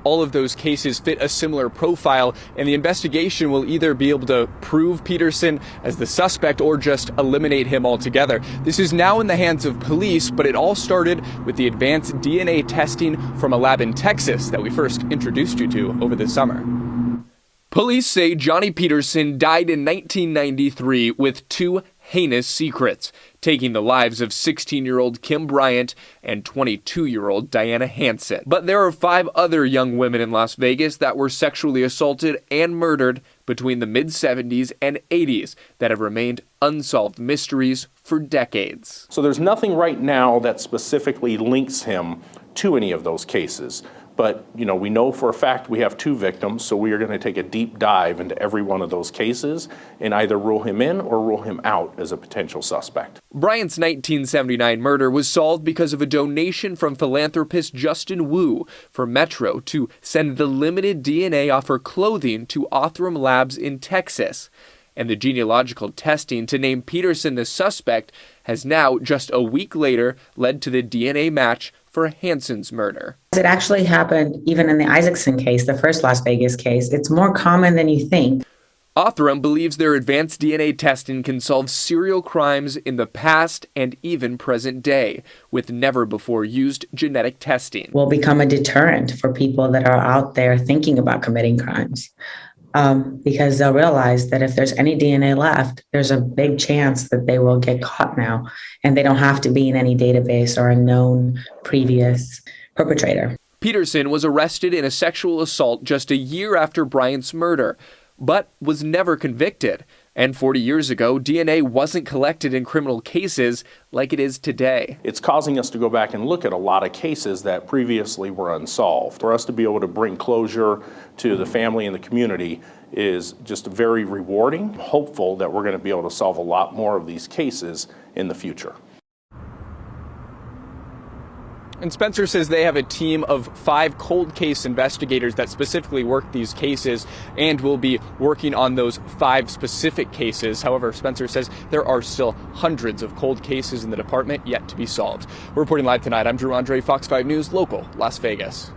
All of those cases fit a similar profile, and the investigation will either be able to prove Peterson as the suspect or just eliminate him altogether. This is now in the hands of police, but it all started with the advanced DNA testing from a lab in Texas that we first introduced you to over the summer. Police say Johnny Peterson died in 1993 with two heinous secrets, taking the lives of 16-year-old Kim Bryant and 22-year-old Diana Hansen. But there are 5 other young women in Las Vegas that were sexually assaulted and murdered between the mid-70s and 80s that have remained unsolved mysteries for decades. So there's nothing right now that specifically links him to any of those cases. But, we know for a fact we have 2 victims, so we are going to take a deep dive into every one of those cases and either rule him in or rule him out as a potential suspect. Bryant's 1979 murder was solved because of a donation from philanthropist Justin Wu for Metro to send the limited DNA off her clothing to Othram Labs in Texas. And the genealogical testing to name Peterson the suspect has now, just a week later, led to the DNA match for Hansen's murder. It actually happened even in the Isaacson case, the first Las Vegas case. It's more common than you think. Othram believes their advanced DNA testing can solve serial crimes in the past and even present day, with never-before-used genetic testing. Will become a deterrent for people that are out there thinking about committing crimes. Because they'll realize that if there's any DNA left, there's a big chance that they will get caught now, and they don't have to be in any database or a known previous perpetrator. Peterson was arrested in a sexual assault just a year after Bryant's murder, but was never convicted. And 40 years ago, DNA wasn't collected in criminal cases like it is today. It's causing us to go back and look at a lot of cases that previously were unsolved. For us to be able to bring closure to the family and the community is just very rewarding. I'm hopeful that we're going to be able to solve a lot more of these cases in the future. And Spencer says they have a team of 5 cold case investigators that specifically work these cases and will be working on those 5 specific cases. However, Spencer says there are still hundreds of cold cases in the department yet to be solved. We're reporting live tonight. I'm Drew Andre, Fox 5 News, local, Las Vegas.